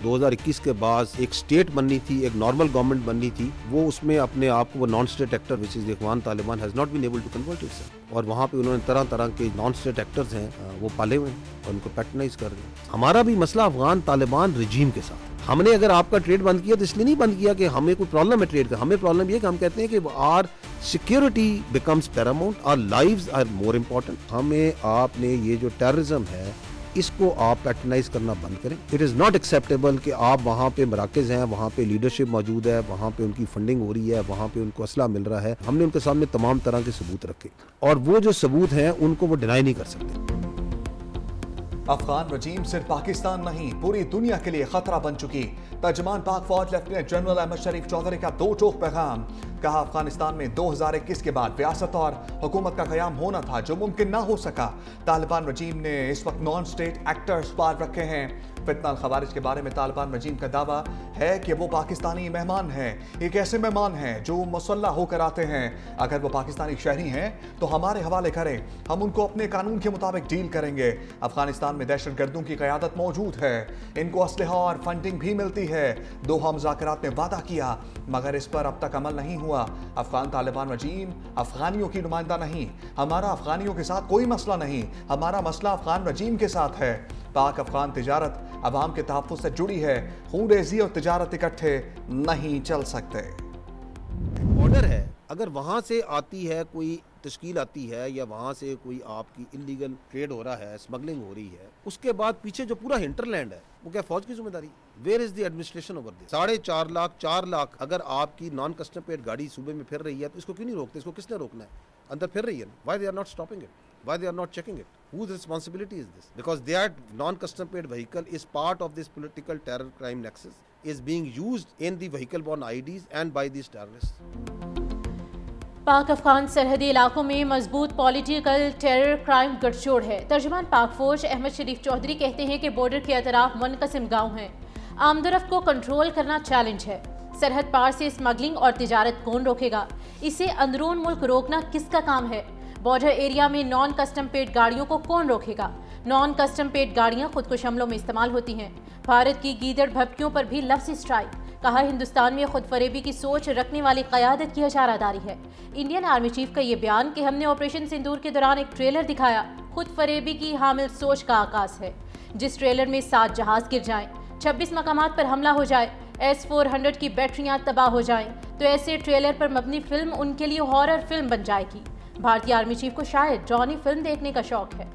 2021 के बाद एक स्टेट बननी थी, एक नॉर्मल गवर्नमेंट बननी थी, वो उसमें अपने आप को वो non state actor which is Afghan Taliban has not been able to convert itself. और वहाँ पे उन्होंने तरह तरह के नॉन स्टेट एक्टर्स हैं वो पाले हुए हैं और उनको पैट्रनाइज कर रहे हैं। हमारा भी मसला अफगान तालिबान रजीम के साथ। हमने अगर आपका ट्रेड बंद किया तो इसलिए नहीं बंद किया कि हमें कोई प्रॉब्लम है ट्रेड का, हमें प्रॉब्लम ये कि हम कहते हैं कि our security becomes paramount, our lives are more important. हमें आपने ये जो टेररिज्म है इसको आप पैट्रनाइज करना बंद करें। इट इज़ नॉट एक्सेप्टेबल कि आप वहाँ पे मराकज़ हैं, वहाँ पे लीडरशिप मौजूद है, वहाँ पे उनकी फंडिंग हो रही है, वहाँ पे उनको असला मिल रहा है। हमने उनके सामने तमाम तरह के सबूत रखे और वो जो सबूत हैं उनको वो डिनाई नहीं कर सकते। अफगान रजीम सिर्फ पाकिस्तान नहीं पूरी दुनिया के लिए खतरा बन चुकी। तर्जमान पाक फौज लेफ्टिनेंट जनरल अहमद शरीफ चौधरी का दो टोक पैगाम। कहा अफगानिस्तान में 2021 के बाद रियासत और हुकूमत का क़याम होना था जो मुमकिन ना हो सका। तालिबान रजीम ने इस वक्त नॉन स्टेट एक्टर्स पार रखे हैं। फितना अल खवारिज के बारे में तालिबान रजीम का दावा है कि वो पाकिस्तानी मेहमान हैं। एक ऐसे मेहमान हैं जो मुसल्लह होकर आते हैं। अगर वो पाकिस्तानी शहरी हैं तो हमारे हवाले करें, हम उनको अपने कानून के मुताबिक डील करेंगे। अफगानिस्तान में दहशतगर्दों की क़यादत मौजूद है, इनको असलहा और फंडिंग भी मिलती है। दोहा मुज़ाकरात में वादा किया मगर इस पर अब तक अमल नहीं हुआ। अफगान तालिबान रजीम अफगानियों की नुमाइंदा नहीं। हमारा अफगानियों के साथ कोई मसला नहीं, हमारा मसला अफगान रजीम के साथ है। पाक अफगान तिजारत अवाम के तहफ़्फ़ुज़ से जुड़ी है। खूनरेज़ी और तिजारत इकट्ठे नहीं चल सकते। ऑर्डर है, अगर वहाँ से आती है कोई तश्कील आती है या वहाँ से कोई आपकी इलीगल ट्रेड हो रहा है, स्मगलिंग हो रही है, उसके बाद पीछे जो पूरा हिंटरलैंड है वो क्या फौज की जिम्मेदारी? Where is the administration over this? 4.5 lakh 4 lakh अगर आपकी नॉन कस्टम पेड गाड़ी सूबे में फिर रही है तो इसको क्यों नहीं रोकते? इसको किसने रोकना है? अंदर फिर रही है ना, why they are not stopping it? Why they are not checking it? Whose responsibility is this? Because that non-custom paid vehicle is part of this political terror crime nexus, is being used in the vehicle-borne IDs and by these terrorists. पाक अफगान सरहदी इलाकों में मजबूत political terror crime गठजोड़ है। तर्जुमान पाक फौज अहमद शरीफ चौधरी कहते हैं कि बॉर्डर के अतराफ मुनक़सिम गाँव हैं। आमदरफ्त को कंट्रोल करना चैलेंज है। सरहद पार से स्मगलिंग और तिजारत कौन रोकेगा? इसे अंदरून मुल्क रोकना किसका काम है? बॉर्डर एरिया में नॉन कस्टम पेड गाड़ियों को कौन रोकेगा? नॉन कस्टम पेड गाड़ियां खुदकुश हमलों में इस्तेमाल होती हैं। भारत की गीदड़ भभकियों पर भी लफ्ज़ी स्ट्राइक। कहा हिंदुस्तान में खुद फरेबी की सोच रखने वाली क़यादत की हजारादारी है। इंडियन आर्मी चीफ का ये बयान कि हमने ऑपरेशन सिंदूर के दौरान एक ट्रेलर दिखाया खुद फरेबी की हामिल सोच का आगाज है। जिस ट्रेलर में 7 जहाज गिर जाएं, 26 मकामात पर हमला हो जाए, S-400 की बैटरियां तबाह हो जाएं, तो ऐसे ट्रेलर पर मबनी फिल्म उनके लिए हॉरर फिल्म बन जाएगी। भारतीय आर्मी चीफ को शायद जॉनी फिल्म देखने का शौक है।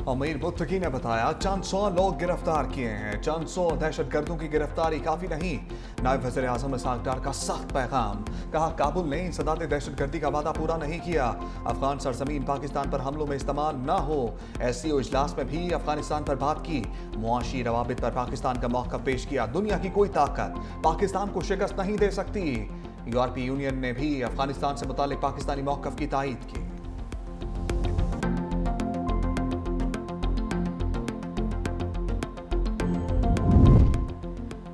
अमीर मुत्तकी ने बताया चंद 100 लोग गिरफ्तार किए हैं। चंद 100 दहशतगर्दों की गिरफ्तारी काफी नहीं। नायब वज़ीर आज़म इसहाक डार का सख्त पैगाम। कहा काबुल ने इंसदाद दहशतगर्दी का वादा पूरा नहीं किया। अफगान सरजमीन पाकिस्तान पर हमलों में इस्तेमाल न हो। SCO इजलास में भी अफगानिस्तान पर बात की। मुआशी रवाबित पर पाकिस्तान का मौक़िफ़ पेश किया। दुनिया की कोई ताकत पाकिस्तान को शिकस्त नहीं दे सकती। यूरोपीय यूनियन ने भी अफगानिस्तान से मुतालिक पाकिस्तानी मौक़िफ़ की तायीद की।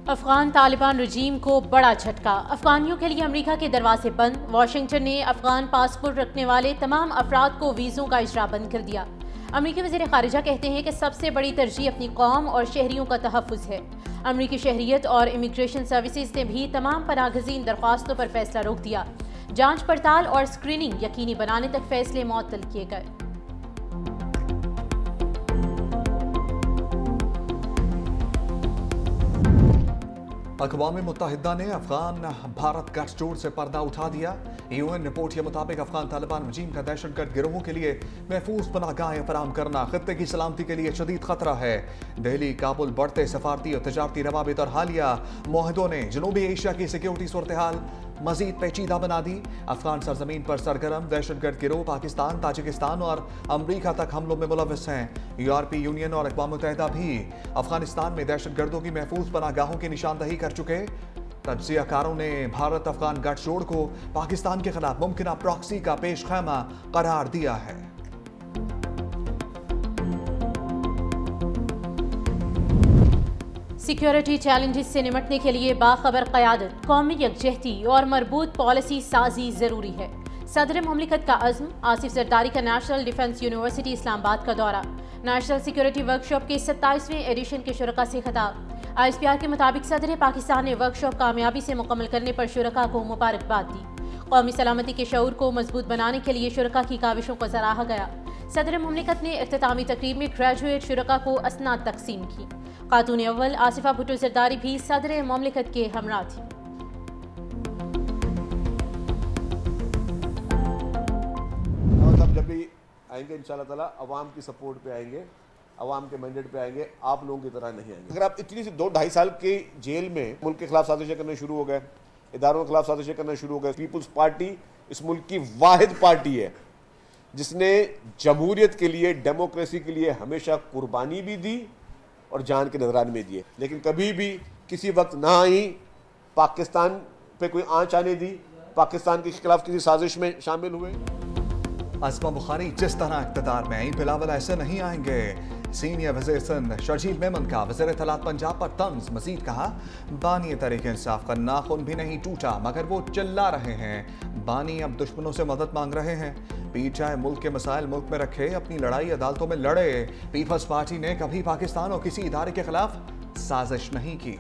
अफगान तालिबान रजीम को बड़ा झटका। अफगानियों के लिए अमेरिका के दरवाजे बंद। वाशिंगटन ने अफगान पासपोर्ट रखने वाले तमाम अफराद को वीज़ों का इजरा बंद कर दिया। अमेरिकी वज़ीर ख़ारिजा कहते हैं कि सबसे बड़ी तरजीह अपनी कौम और शहरियों का तहफ़्फ़ुज़ है। अमेरिकी शहरियत और इमिग्रेशन सर्विसेज ने भी तमाम पनाहगज़ीन दरख्वास्तों पर फैसला रोक दिया। जाँच पड़ताल और स्क्रीनिंग यकीनी बनाने तक फैसले मुअत्तल किए गए। अक़वाम मुत्तहिदा ने अफगान भारत गठजोड़ से पर्दा उठा दिया। UN रिपोर्ट के मुताबिक अफगान तालिबान रजीम का दहशतगर्द गिरोहों के लिए महफूज पनाहगाहें फराहम करना खित्ते की सलामती के लिए शदीद खतरा है। दिल्ली काबुल बढ़ते सफारती और तजारती रवाबित और हालिया मुआहदों ने जनूबी एशिया की सिक्योरिटी सूरत हाल मजीद पेचीदा बना दी। अफगान सरजमीन पर सरगर्म दहशतगर्द गिरोह पाकिस्तान, ताजिकिस्तान और अमरीका तक हमलों में मुलव्वस हैं। यूरोपीय यूनियन और अक़वाम मुत्तहिदा भी अफगानिस्तान में दहशतगर्दों की महफूज पनाहगाहों की निशानदही कर चुके। तज्ज़ियाकारों ने भारत अफगान गठजोड़ को पाकिस्तान के खिलाफ मुमकिन प्रॉक्सी का पेश खैमा करार दिया है। सिक्योरिटी चैलेंजेस से निपटने के लिए बाखबर क़यादत, कौमी यकजहती और मरबूत पॉलिसी साजी ज़रूरी है। सदर मुमलिकत का अज़्म, आसिफ जरदारी का नेशनल डिफेंस यूनिवर्सिटी इस्लामाबाद का दौरा, नेशनल सिक्योरिटी वर्कशॉप के 27वें एडिशन के शुरका से खिताब। ISPR के मुताबिक सदर पाकिस्तान ने वर्कशॉप कामयाबी से मुकम्मल करने पर शुरका को मुबारकबाद दी। कौमी सलामती के शऊर को मजबूत बनाने के लिए शुरका की काविशों को सराहा गया। सदर मुमलिकत ने इख्तितामी तकरीब में ग्रेजुएट शुरका को असनाद तकसीम की। खातून अव्वल आसिफा भुट्टो जरदारी भी सदर मुमलिकत के हमरा थी। जब भी आएंगे इंशाल्लाह ताला अवाम की सपोर्ट पे आएंगे, अवाम के मैंडेट पे आएंगे, आप लोगों की तरह नहीं आएंगे। अगर आप इतनी सी 2-2.5 साल की जेल में मुल्क के खिलाफ साजिशें करने शुरू हो गए, इदारों के खिलाफ साजिशें करना शुरू हो गए। पीपुल्स पार्टी इस मुल्क की वाहिद पार्टी है जिसने जमहूरियत के लिए, डेमोक्रेसी के लिए हमेशा कुर्बानी भी दी और जान के नजराने में दिए, लेकिन कभी भी किसी वक्त ना आई पाकिस्तान पे कोई आंच आने दी, पाकिस्तान के खिलाफ किसी साजिश में शामिल हुए। अस्मा बुखारी जिस तरह इक़्तिदार में आई, बिलावल ऐसे नहीं आएंगे। सीनियर वज़ीर सिंध शर्जील मेमन का वज़ीर इत्तलात पंजाब पर तंज। मजीद कहा, बानी तहरीक इंसाफ का नाखून भी नहीं टूटा मगर वो चिल्ला रहे हैं। बानी अब दुश्मनों से मदद मांग रहे हैं। पीछे मुल्क के मसाइल मुल्क में रखे, अपनी लड़ाई अदालतों में लड़े। पीपल्स पार्टी ने कभी पाकिस्तान और किसी इदारे के खिलाफ साजिश नहीं की।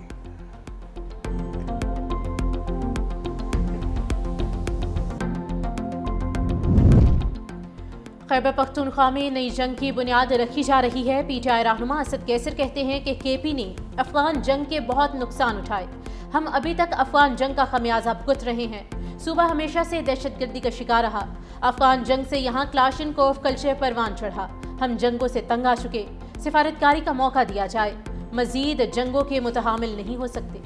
खैबर पख्तूनख्वा में नई जंग की बुनियाद रखी जा रही है। PTI रहनुमा असद कैसर कहते हैं कि KP ने अफगान जंग के बहुत नुकसान उठाए। हम अभी तक अफगान जंग का खमियाजा भुगत रहे हैं। सूबा हमेशा से दहशतगर्दी का शिकार रहा। अफगान जंग से यहाँ क्लाशनकोव कल्चर परवान चढ़ा। हम जंगों से तंग आ चुके। सिफारतकारी का मौका दिया जाए। मजीद जंगों के मुतहामिल नहीं हो सकते।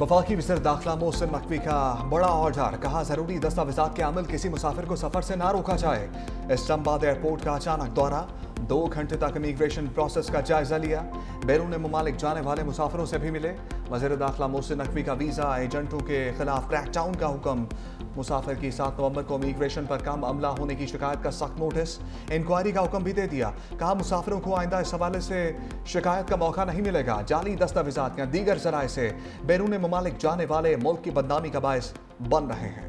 वफाकी वज़ीर दाखिला मोहसिन नकवी का बड़ा ऑर्डर, कहा जरूरी दस्तावेजात के अमल किसी मुसाफिर को सफर से ना रोका जाए। इस्लामाबाद एयरपोर्ट का अचानक दौरा, 2 घंटे तक इमिग्रेशन प्रोसेस का जायजा लिया। बैरून मुमालिक जाने वाले मुसाफिरों से भी मिले। वज़ीर दाखिला मोहसिन नकवी का वीज़ा एजेंटों के खिलाफ क्रैकडाउन का हुक्म। मुसाफिर की 7 नवंबर को इमिग्रेशन पर कम अमला होने की शिकायत का सख्त नोटिस। इंक्वायरी का हुक्म भी दे दिया। कहा मुसाफिरों को आइंदा इस हवाले से शिकायत का मौका नहीं मिलेगा। जाली दस्तावेजात या दीगर जराए से बैरून मुमालिक जाने वाले मुल्क की बदनामी का बायस बन रहे हैं।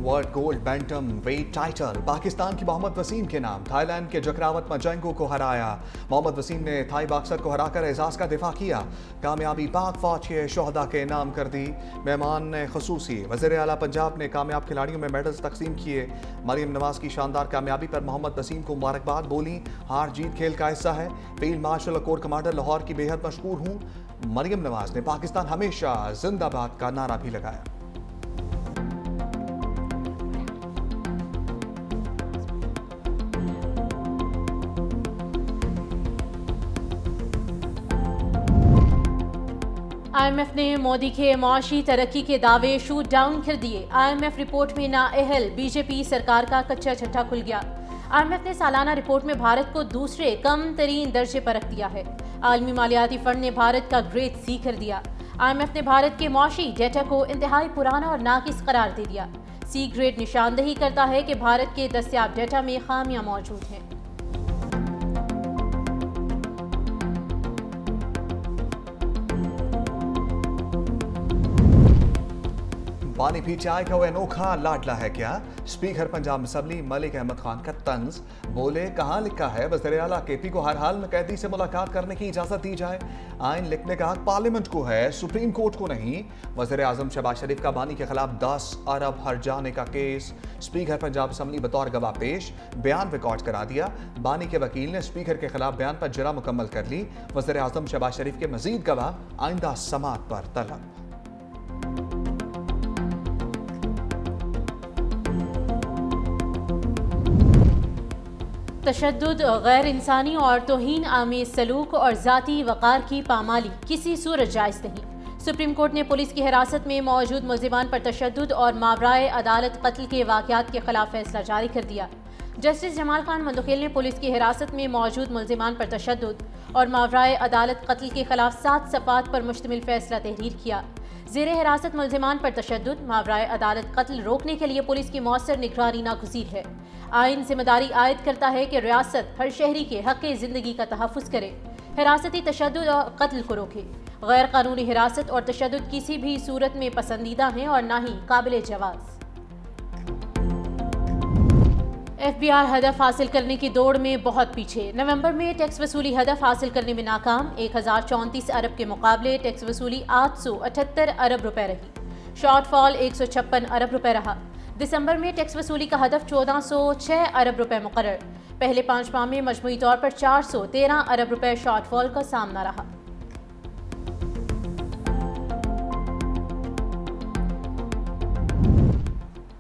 World gold bantam weight title Pakistan की मोहम्मद वसीम के नाम। थाईलैंड के जकरावत मजंगो को हराया। मोहम्मद वसीम ने थाई बॉक्सर को हराकर एजाज का दिफा किया। कामयाबी पाक फौज के शोहदा के नाम कर दी। मेहमान ने खसूसी वज़ीर आला पंजाब ने कामयाब खिलाड़ियों में मेडल्स तकसीम किए। मरियम नवाज की शानदार कामयाबी पर मोहम्मद वसीम को मुबारकबाद बोली। हार जीत खेल का हिस्सा है। फील्ड मार्शल और कोर कमांडर लाहौर की बेहद मशकूर हूँ। मरियम नवाज ने पाकिस्तान हमेशा जिंदाबाद का नारा भी लगाया। IMF ने मोदी के मुआशी तरक्की के दावे शूट डाउन कर दिए। IMF रिपोर्ट में नाअहल बीजेपी सरकार का कच्चा छट्टा खुल गया। IMF ने सालाना रिपोर्ट में भारत को दूसरे कम तरीन दर्जे पर रख दिया है। आलमी मालियाती फंड ने भारत का ग्रेड C कर दिया। IMF ने भारत के मुआशी डेटा को इंतहाई पुराना और नाकिस करार दे दिया। C ग्रेड निशानदही करता है कि भारत के दस्तियाब डेटा में खामियां मौजूद हैं। बानी PTI का वो अनोखा लाडला है क्या? स्पीकर पंजाब असम्बली मलिक अहमद खान का तंज। बोले, कहाँ लिखा है वज़ीर आला KP को हर हाल में कैदी से मुलाकात करने की इजाजत दी जाए? आइन लिखने का हक पार्लियामेंट को है, सुप्रीम कोर्ट को नहीं। वज़ीर आज़म शहबाज शरीफ का बानी के खिलाफ 10 अरब हर्जाने का केस। स्पीकर पंजाब असम्बली बतौर गवाह पेश, बयान रिकॉर्ड करा दिया। बानी के वकील ने स्पीकर के खिलाफ बयान पर जरा मुकम्मल कर ली। वज़ीर आज़म शहबाज शरीफ के मजीद गवाह आइंदा समाअत पर तलब। तशद्दुद, गैर इंसानी और तौहीन आमेज सलूक और ज़ाती वक़ार की पामाली किसी सूरत जायज़ नहीं। सुप्रीम कोर्ट ने पुलिस की हिरासत में मौजूद मुल्ज़िमान पर तशद्दुद और मावराए अदालत कत्ल के वाक़यात के खिलाफ फैसला जारी कर दिया। जस्टिस जमाल खान मंदुखिल ने पुलिस की हिरासत में मौजूद मुल्ज़िमान पर तशद्दुद और मावराए अदालत कत्ल के खिलाफ 7 सफ़ात पर मुश्तमिल फैसला तहरीर किया। ज़ेरे हिरासत मुल्ज़िमान पर तशद्दुद, मावराए अदालत कत्ल रोकने के लिए पुलिस की मौसर निगरानी नागुज़ीर है। आइन जिम्मेदारी आयद करता है कि रियासत हर शहरी के हक़ ज़िंदगी का तहफ़्फ़ुज़ करे, हिरासती तशद्दुद और कत्ल को रोके। गैर कानूनी हिरासत और तशद्दुद किसी भी सूरत में पसंदीदा हैं और ना ही काबिल जवाज़। FBI हदफ हासिल करने की दौड़ में बहुत पीछे। नवंबर में टैक्स वसूली हदफ हासिल करने में नाकाम। 1034 अरब के मुकाबले टैक्स वसूली 878 अरब रुपए रही। शॉर्टफॉल 156 अरब रुपए रहा। दिसंबर में टैक्स वसूली का हदफ 1406 अरब रुपए मुकर्रर। पहले 5 माह में मजमूई तौर पर 413 अरब रुपए शॉर्टफॉल का सामना रहा।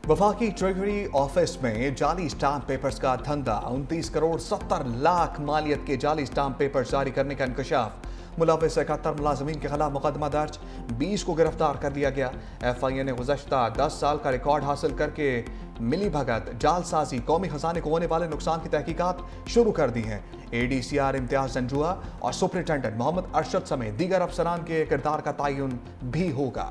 वफाकी ट्रेजरी ऑफिस में जाली स्टाम्प पेपर्स का धंधा। 29 करोड़ 70 लाख मालियत के जाली स्टाम्प पेपर जारी करने का इंकशाफ। मुलविस 71 मुलाजमीन के खिलाफ मुकदमा दर्ज, 20 को गिरफ्तार कर लिया गया। FIA ने गुज़श्ता 10 साल का रिकॉर्ड हासिल करके मिली भगत, जालसाजी, कौमी खजाने को होने वाले नुकसान की तहकीकात शुरू कर दी हैं। ADCR इम्तियाज जंजुआ और सुपरिटेंडेंट मोहम्मद अरशद समेत दीगर अफसरान के किरदार का तयन भी होगा।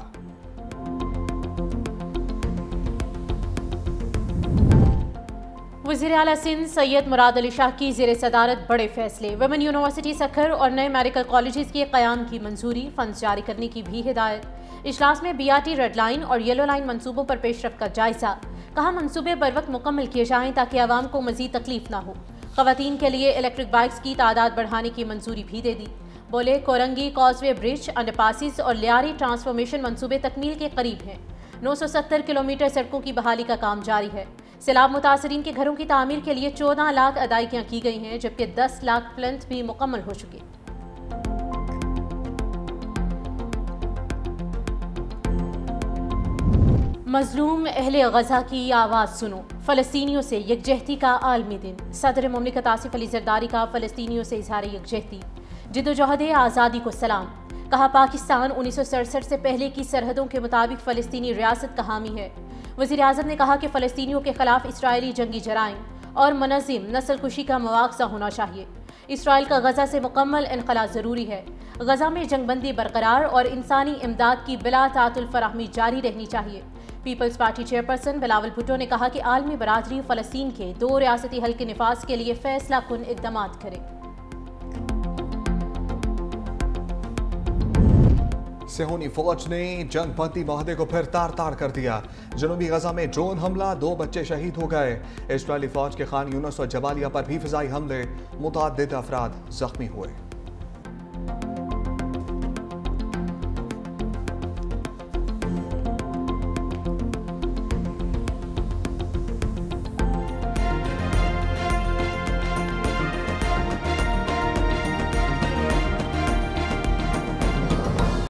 वज़ीर आला सिंध सैयद मुराद अली शाह की ज़ेर सदारत बड़े फैसले। वुमेन यूनिवर्सिटी सखर और नए मेडिकल कॉलेजेस के क़याम की मंजूरी, फंड्स जारी करने की भी हिदायत। इजलास में BRT रेड लाइन और येलो लाइन मनसूबों पर पेशरफ का जायजा। कहा मनसूबे बर वक्त मुकम्मल किए जाएं ताकि आवाम को मजीद तकलीफ ना हो। ख़वातीन के लिए इलेक्ट्रिक बाइक्स की तादाद बढ़ाने की मंजूरी भी दे दी। बोले कोरंगी कॉजवे ब्रिज, अंडरपासिस और लियारी ट्रांसफॉर्मेशन मंसूबे तकमील के करीब हैं। 970 किलोमीटर सड़कों की बहाली का काम जारी है। सैलाब मुतासरीन के घरों की तामीर के लिए 14 लाख अदायगियाँ की गई हैं, जबकि 10 लाख प्लंथ भी मुकम्मल हो चुके। मजलूम अहले गजा की आवाज़ सुनो, फ़लस्तीनियों से यकजहती का आलमी दिन। सदर मुमलिकत आसिफ अली ज़रदारी का फ़लस्तीनियों से इज़हार यकजहती, जिद्दोजहद आज़ादी को सलाम। कहा पाकिस्तान 1967 से पहले की सरहदों के मुताबिक फ़लस्तीनी रियासत का हामी है। वज़ीर आज़म ने कहा कि फ़लस्तीनियों के खिलाफ इसराइली जंगी जराइम और मुनज़्ज़म नस्लकुशी का मुआवजा होना चाहिए। इसराइल का गजा से मुकम्मल इनखला ज़रूरी है। गजा में जंगबंदी बरकरार और इंसानी इमदाद की बिला तातुल फराहमी जारी रहनी चाहिए। पीपल्स पार्टी चेयरपर्सन बिलावल भुट्टो ने कहा कि आलमी बरादरी फ़लस्तीन के 2 रियासती हल के निफाज के लिए फैसला कुन इक़दामात करे। सेहूनी फौज ने जंगबंदी माहदे को फिर तार तार कर दिया। जनूबी गजा में ड्रोन हमला, 2 बच्चे शहीद हो गए। इजरायली फौज के खान यूनुस और जबालिया पर भी फिजाई हमले, मुतअद्दिद अफराद जख्मी हुए।